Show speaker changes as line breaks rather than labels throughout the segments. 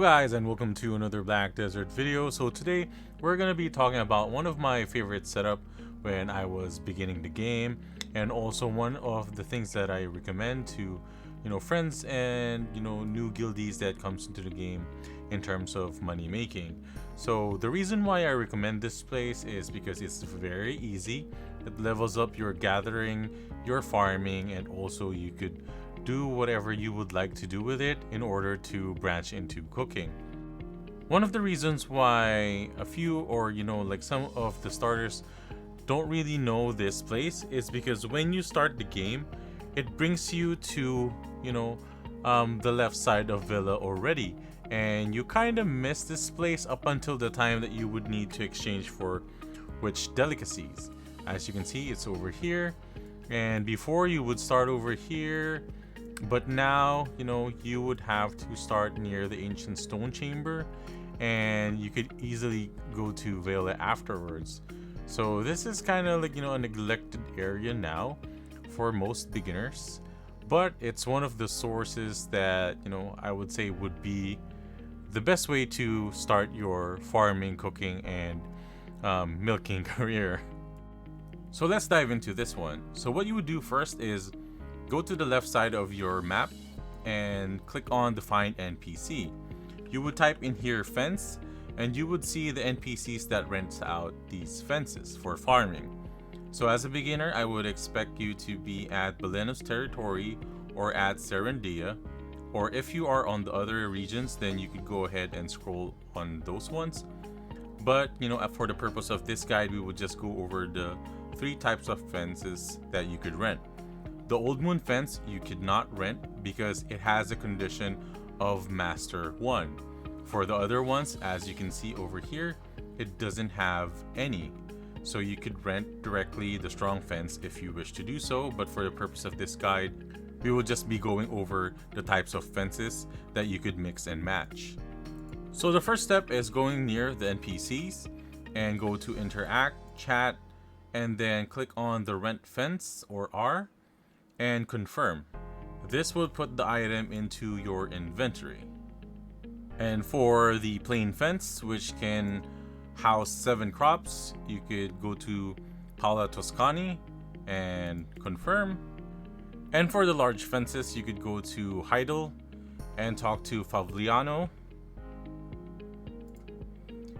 Hello guys, and welcome to another Black Desert video. So today we're going to be talking about one of my favorite setup when I was beginning the game, and also one of the things that I recommend to friends and new guildies that comes into the game in terms of money making. So the reason why I recommend this place is because it's very easy. It levels up your gathering, your farming, and also you could do whatever you would like to do with it in order to branch into cooking. One of the reasons why a few or like some of the starters don't really know this place is because when you start the game, it brings you to the left side of Villa already, and you kind of miss this place up until the time that you would need to exchange for which delicacies. As you can see, it's over here, and before you would start over here, but now you would have to start near the ancient stone chamber, and you could easily go to Vela afterwards. So this is kind of like a neglected area now for most beginners, but it's one of the sources that I would say would be the best way to start your farming, cooking, and milking career. So let's dive into this one. So what you would do first is go to the left side of your map and click on the Find NPC. You would type in here fence, and you would see the NPCs that rent out these fences for farming. So as a beginner, I would expect you to be at Belenos territory or at Serendia, or if you are on the other regions, then you could go ahead and scroll on those ones. But for the purpose of this guide, we would just go over the 3 types of fences that you could rent. The Old Moon fence you could not rent because it has a condition of Master 1. For the other ones, as you can see over here, it doesn't have any. So you could rent directly the Strong fence if you wish to do so, but for the purpose of this guide, we will just be going over the types of fences that you could mix and match. So the first step is going near the NPCs and go to interact, chat, and then click on the rent fence or R and confirm. This will put the item into your inventory. And for the plain fence, which can house 7 crops, you could go to Pala Toscani and confirm. And for the large fences, you could go to Heidel and talk to Favliano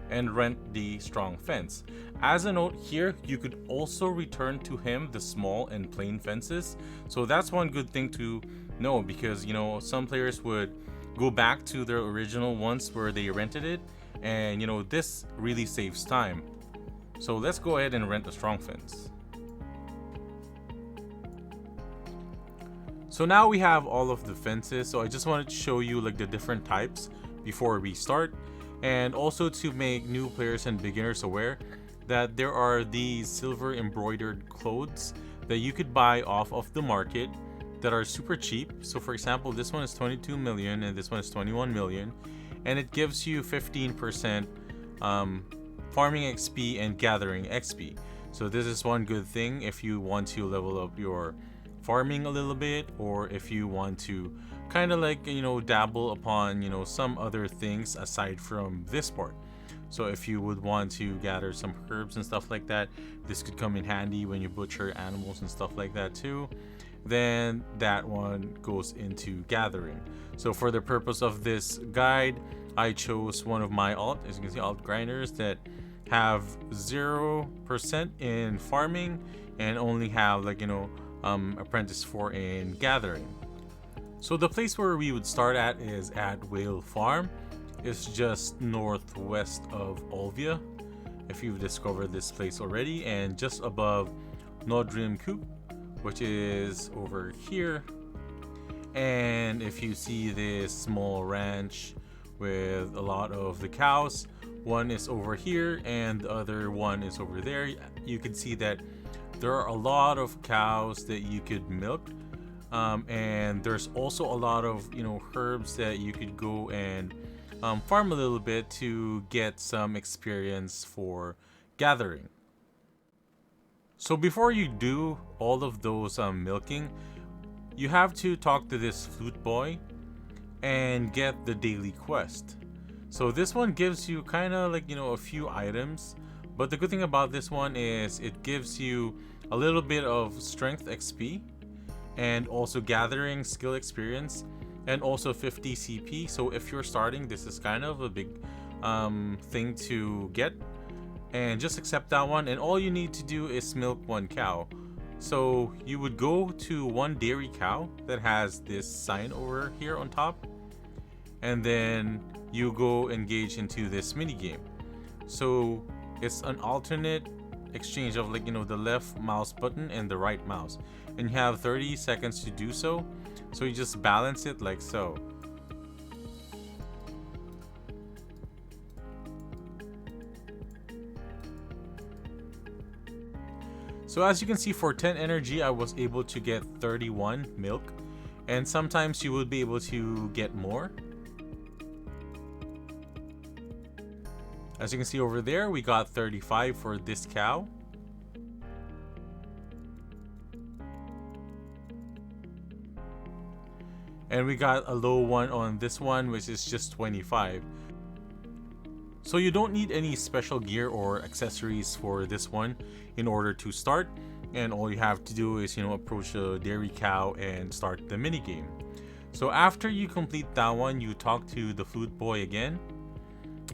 and rent the strong fence. As a note here, you could also return to him the small and plain fences. So that's one good thing to know, because some players would go back to their original ones where they rented it, and this really saves time. So let's go ahead and rent the strong fence. So now we have all of the fences. So I just wanted to show you like the different types before we start, and also to make new players and beginners aware that there are these silver embroidered clothes that you could buy off of the market that are super cheap. So for example, this one is 22 million and this one is 21 million, and it gives you 15% farming XP and gathering XP. So this is one good thing if you want to level up your farming a little bit, or if you want to kind of like dabble upon some other things aside from this part. So if you would want to gather some herbs and stuff like that, this could come in handy when you butcher animals and stuff like that too. Then that one goes into gathering. So for the purpose of this guide, I chose one of my alt, as you can see, alt grinders that have 0% in farming and only have like apprentice 4 in gathering. So the place where we would start at is at Whale Farm. It's just northwest of Olvia, if you've discovered this place already, and just above Nodrim Coop, which is over here. And if you see this small ranch with a lot of the cows, one is over here and the other one is over there. You can see that there are a lot of cows that you could milk, and there's also a lot of herbs that you could go and farm a little bit to get some experience for gathering. So before you do all of those milking, you have to talk to this flute boy and get the daily quest. So this one gives you kind of like, a few items, but the good thing about this one is it gives you a little bit of strength XP and also gathering skill experience and also 50 CP. So if you're starting, this is kind of a big thing to get, and just accept that one. And all you need to do is milk one cow. So you would go to one dairy cow that has this sign over here on top, and then you go engage into this mini game. So it's an alternate exchange of like, the left mouse button and the right mouse, and you have 30 seconds to do so. So you just balance it like so. So as you can see, for 10 energy I was able to get 31 milk, and sometimes you would be able to get more. As you can see over there, we got 35 for this cow. And we got a low one on this one, which is just 25. So you don't need any special gear or accessories for this one in order to start. And all you have to do is, approach a dairy cow and start the mini game. So after you complete that one, you talk to the flute boy again.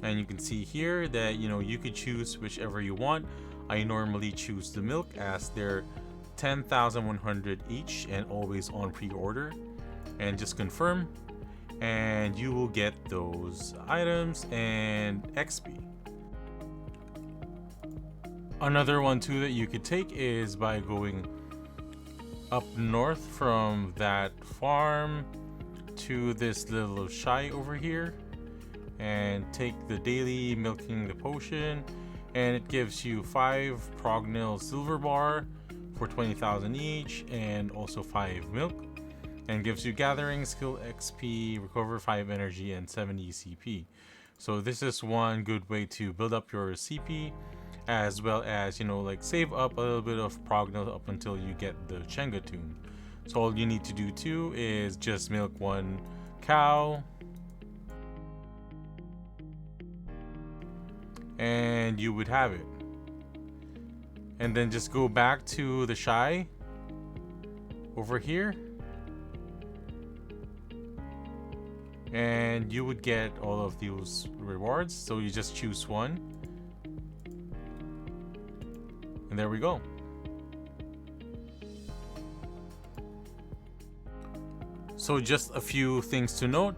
And you can see here that, you could choose whichever you want. I normally choose the milk as they're 10,100 each and always on pre-order. And just confirm, and you will get those items and XP. Another one too that you could take is by going up north from that farm to this little shy over here, and take the daily milking the potion, and it gives you 5 Prognil silver bar for 20,000 each, and also 5 milk, and gives you gathering skill XP, recover 5 energy, and 70 CP. So this is one good way to build up your CP, as well as, like save up a little bit of Prognil up until you get the Chenga tune. So all you need to do too is just milk one cow, and you would have it. And then just go back to the shy over here, and you would get all of those rewards. So you just choose one, and there we go. So just a few things to note: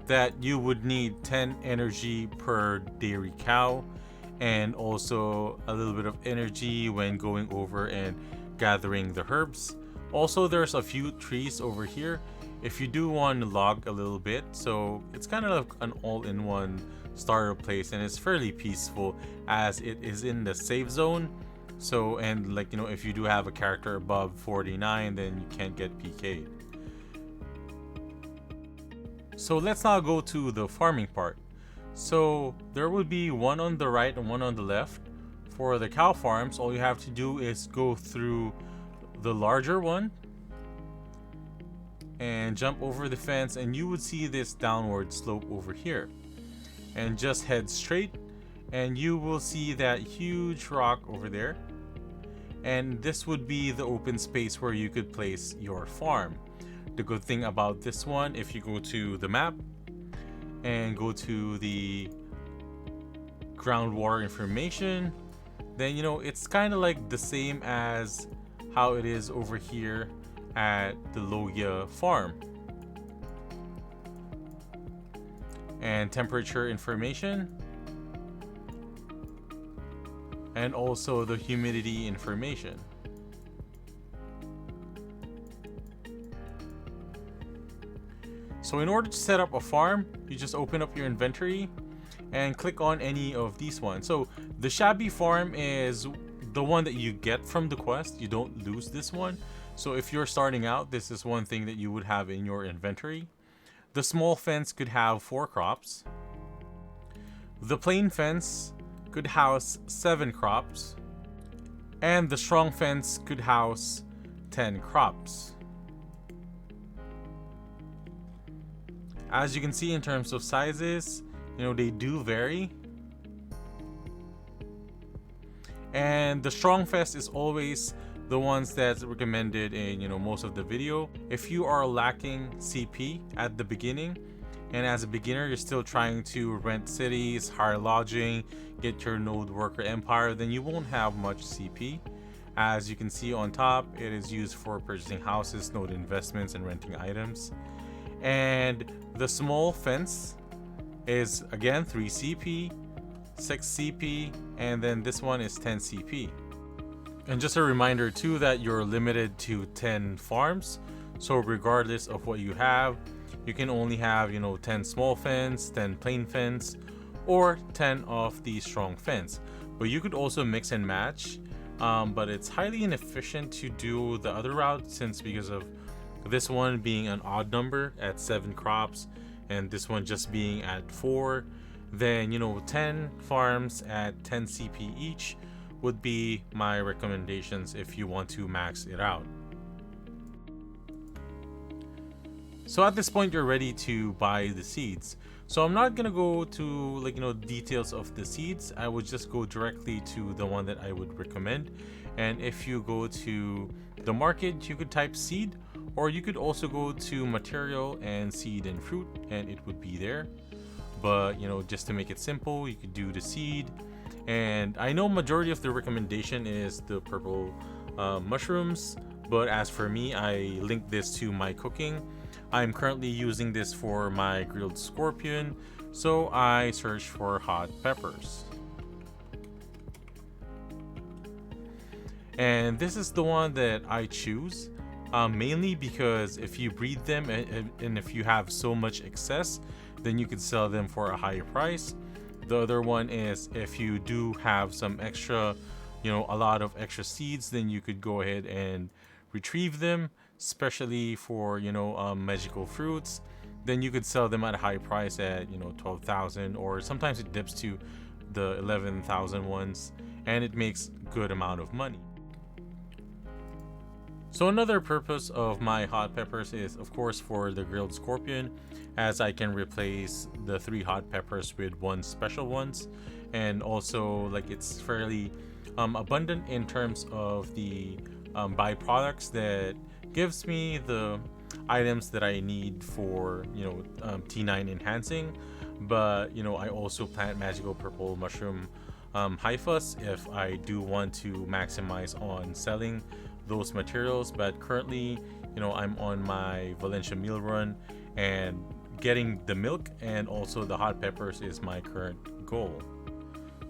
that you would need 10 energy per dairy cow, and also a little bit of energy when going over and gathering the herbs. Also, there's a few trees over here if you do want to log a little bit. So it's kind of like an all-in-one starter place, and it's fairly peaceful as it is in the safe zone. So, and like, if you do have a character above 49, then you can't get PK'd. So let's now go to the farming part. So there would be one on the right and one on the left. For the cow farms, all you have to do is go through the larger one and jump over the fence, and you would see this downward slope over here. And just head straight, and you will see that huge rock over there. And this would be the open space where you could place your farm. The good thing about this one, if you go to the map and go to the groundwater information, then it's kind of like the same as how it is over here at the Logia farm. And temperature information, and also the humidity information. So in order to set up a farm, you just open up your inventory and click on any of these ones. So the shabby farm is the one that you get from the quest. You don't lose this one. So if you're starting out, this is one thing that you would have in your inventory. The small fence could have 4 crops. The plain fence could house 7 crops. And the strong fence could house 10 crops. As you can see, in terms of sizes, they do vary. And the strong fest is always the ones that's recommended in most of the video. If you are lacking CP at the beginning, and as a beginner you're still trying to rent cities, hire lodging, get your node worker empire, then you won't have much CP. As you can see on top, it is used for purchasing houses, node investments, and renting items. And the small fence is again 3 CP, 6 CP, and then this one is 10 CP. And just a reminder too that you're limited to 10 farms. So regardless of what you have, you can only have 10 small fence, 10 plain fence, or 10 of the strong fence. But you could also mix and match, but it's highly inefficient to do the other route, since because of this one being an odd number at 7 crops and this one just being at 4, then 10 farms at 10 CP each would be my recommendations if you want to max it out. So at this point you're ready to buy the seeds. So I'm not gonna go to details of the seeds. I would just go directly to the one that I would recommend. And if you go to the market, you could type seed, or you could also go to material and seed and fruit, and it would be there. But just to make it simple, you could do the seed. And I know majority of the recommendation is the purple mushrooms, but as for me, I linked this to my cooking. I'm currently using this for my grilled scorpion, so I searched for hot peppers. And this is the one that I choose, mainly because if you breed them and if you have so much excess, then you could sell them for a higher price. The other one is if you do have some extra, a lot of extra seeds, then you could go ahead and retrieve them, especially for magical fruits. Then you could sell them at a high price at 12,000, or sometimes it dips to the 11,000 ones, and it makes good amount of money. So another purpose of my hot peppers is of course for the grilled scorpion, as I can replace the 3 hot peppers with 1 special ones, and also it's fairly abundant in terms of the byproducts that gives me the items that I need for T9 enhancing. But I also plant magical purple mushroom hyphas if I do want to maximize on selling those materials. But currently I'm on my Valencia meal run, and getting the milk and also the hot peppers is my current goal.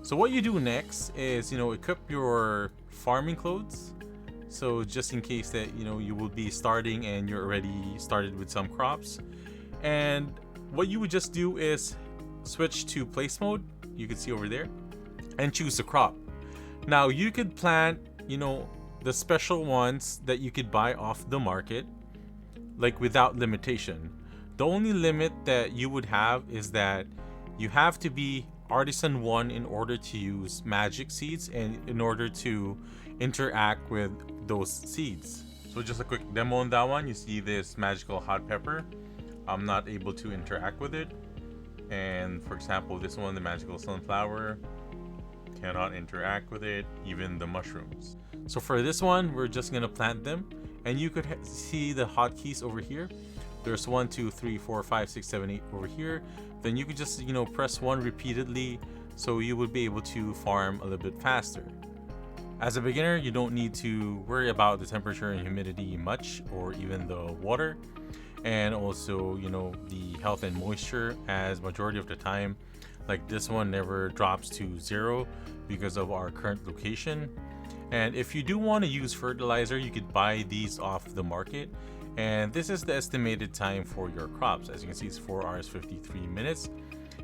So what you do next is equip your farming clothes. So just in case that you will be starting and you're already started with some crops, and what you would just do is switch to place mode, you can see over there, and choose the crop. Now you could plant the special ones that you could buy off the market without limitation. The only limit that you would have is that you have to be artisan 1 in order to use magic seeds and in order to interact with those seeds. So just a quick demo on that one. You see this magical hot pepper, I'm not able to interact with it. And for example, this one, the magical sunflower, cannot interact with it, even the mushrooms. So for this one, we're just gonna plant them, and you could see the hotkeys over here. There's 1 2 3 4 5 6 7 8 over here. Then you could just press 1 repeatedly, so you would be able to farm a little bit faster. As a beginner, you don't need to worry about the temperature and humidity much, or even the water, and also the health and moisture, as majority of the time this one never drops to 0 because of our current location. And if you do want to use fertilizer, you could buy these off the market, and this is the estimated time for your crops. As you can see, it's 4 hours 53 minutes.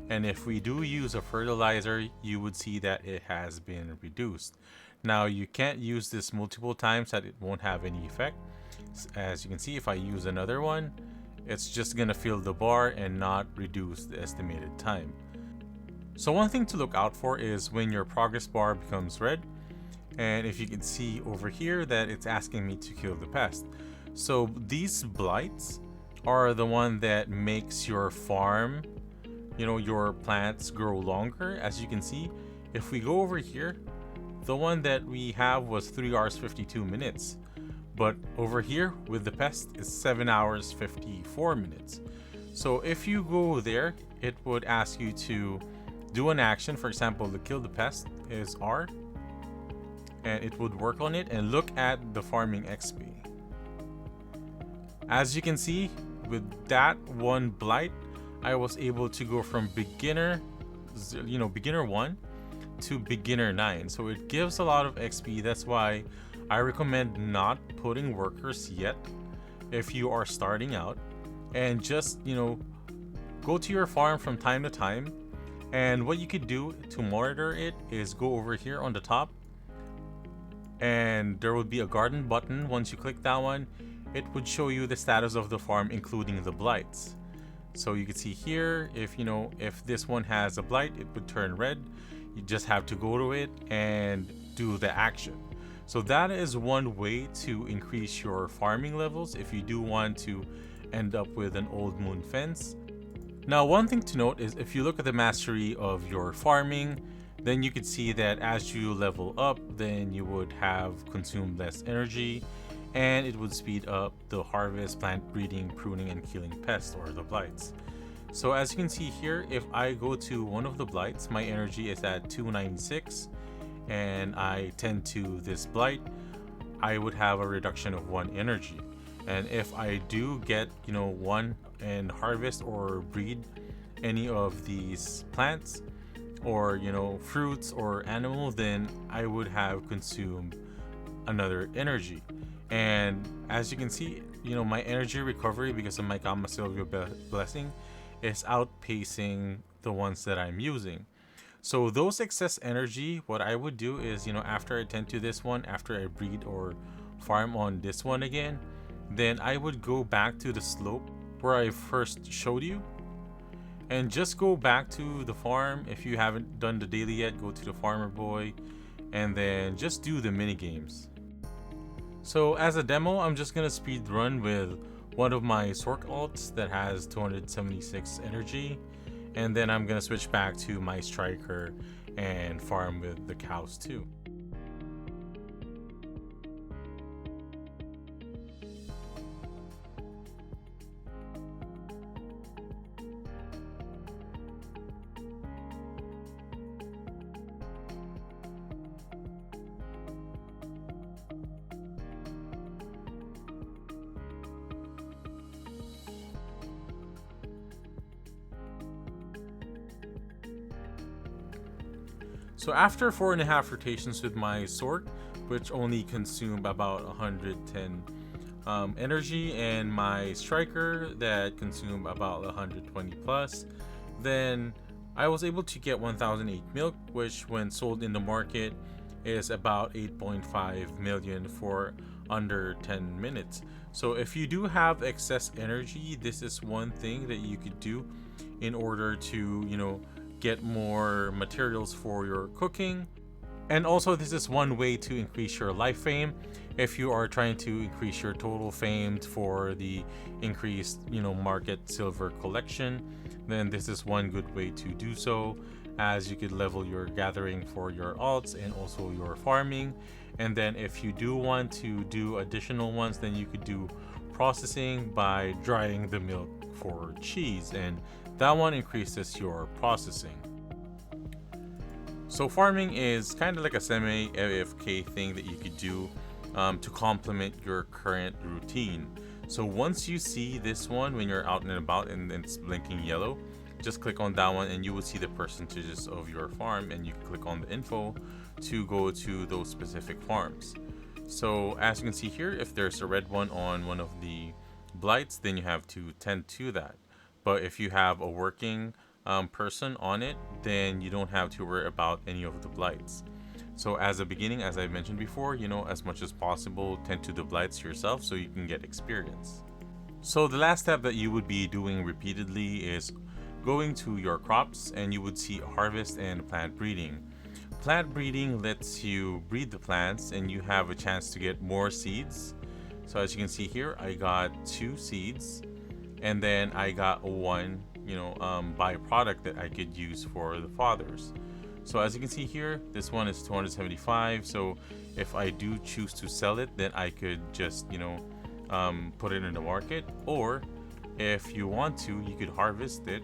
And if we do use a fertilizer, you would see that it has been reduced. Now you can't use this multiple times, that it won't have any effect. As you can see, if I use another one, it's just gonna fill the bar and not reduce the estimated time. So one thing to look out for is when your progress bar becomes red, and if you can see over here that it's asking me to kill the pest. So these blights are the one that makes your farm your plants grow longer. As you can see, if we go over here, the one that we have was 3 hours 52 minutes. But over here with the pest is 7 hours 54 minutes. So if you go there, it would ask you to do an action. For example, the kill the pest is R, and it would work on it. And look at the farming XP. As you can see, with that one blight, I was able to go from beginner 1 to beginner 9. So it gives a lot of XP. That's why I recommend not putting workers yet if you are starting out, and just go to your farm from time to time. And what you could do to monitor it is go over here on the top, and there would be a garden button. Once you click that one, it would show you the status of the farm, including the blights. So you can see here, if this one has a blight, it would turn red. You just have to go to it and do the action. So that is one way to increase your farming levels if you do want to end up with an old moon fence. Now, one thing to note is if you look at the mastery of your farming, then you could see that as you level up, then you would have consumed less energy, and it would speed up the harvest, plant breeding, pruning, and killing pests or the blights. So as you can see here, if I go to one of the blights, my energy is at 296, and I tend to this blight, I would have a reduction of 1 energy. And if I do get one and harvest or breed any of these plants or fruits or animal, then I would have consumed another energy. And as you can see, my energy recovery because of my Kama Sylvia blessing is outpacing the ones that I'm using. So those excess energy, what I would do is, after I tend to this one, after I breed or farm on this one again, then I would go back to the slope where I first showed you, and just go back to the farm. If you haven't done the daily yet, go to the farmer boy and then just do the mini games. So as a demo, I'm just gonna speed run with one of my Sork alts that has 276 energy, and then I'm gonna switch back to my striker and farm with the cows too. So after 4.5 rotations with my Sork, which only consume about 110 energy, and my striker that consume about 120 plus, then I was able to get 1008 milk, which when sold in the market is about 8.5 million for under 10 minutes. So if you do have excess energy, this is one thing that you could do in order to get more materials for your cooking. And also, this is one way to increase your life fame. If you are trying to increase your total fame for the increased market silver collection, then this is one good way to do so, as you could level your gathering for your alts and also your farming. And then if you do want to do additional ones, then you could do processing by drying the milk for cheese, and that one increases your processing. So farming is kind of like a semi AFK thing that you could do to complement your current routine. So once you see this one when you're out and about and it's blinking yellow, just click on that one and you will see the percentages of your farm, and you can click on the info to go to those specific farms. So as you can see here, if there's a red one on one of the blights, then you have to tend to that. But if you have a working person on it, then you don't have to worry about any of the blights. So as a beginning, as I mentioned before, as much as possible, tend to the blights yourself so you can get experience. So the last step that you would be doing repeatedly is going to your crops, and you would see harvest and plant breeding. Plant breeding lets you breed the plants and you have a chance to get more seeds. So as you can see here, I got 2 seeds, and then I got 1 byproduct that I could use for the fathers. So as you can see here, this one is 275. So if I do choose to sell it, then I could just put it in the market, or if you want to, you could harvest it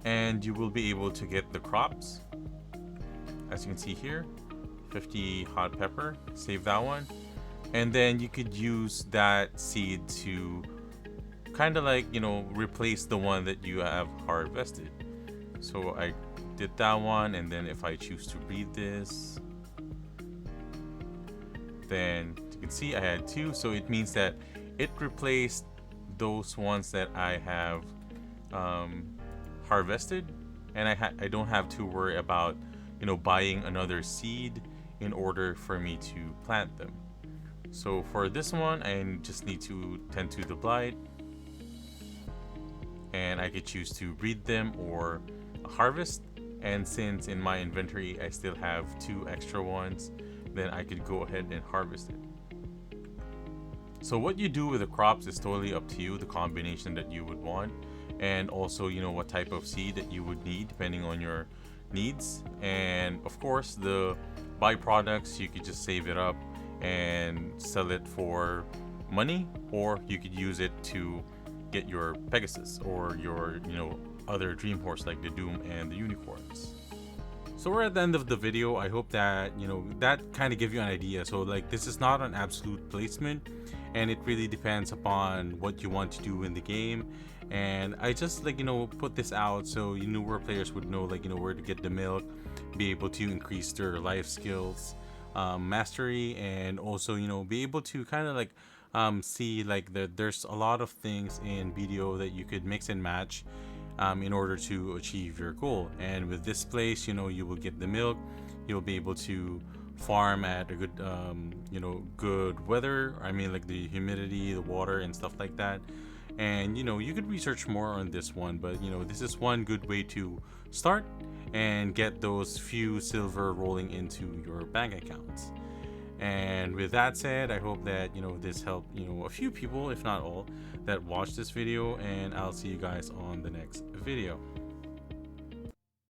and you will be able to get the crops. As you can see here, 50 hot pepper, save that one. And then you could use that seed to kind of like, replace the one that you have harvested. So I did that one, and then if I choose to breed this, then you can see I had 2, so it means that it replaced those ones that I have harvested, and I don't have to worry about buying another seed in order for me to plant them. So for this one, I just need to tend to the blight, and I could choose to breed them or harvest. And since in my inventory I still have 2 extra ones, then I could go ahead and harvest it. So what you do with the crops is totally up to you, the combination that you would want, and also what type of seed that you would need depending on your needs. And of course, the byproducts, you could just save it up and sell it for money, or you could use it to get your Pegasus or your other dream horse like the Doom and the Unicorns. So we're at the end of the video. I hope that that kind of give you an idea. So like, this is not an absolute placement, and it really depends upon what you want to do in the game. And I just put this out so newer players would know where to get the milk, be able to increase their life skills, mastery, and also be able to kind of see there's a lot of things in BDO that you could mix and match in order to achieve your goal. And with this place, you will get the milk, you'll be able to farm at a good good weather, like the humidity, the water, and stuff like that. And you could research more on this one, but this is one good way to start and get those few silver rolling into your bank accounts. And with that said, I hope that this helped a few people, if not all, that watched this video, and I'll see you guys on the next video.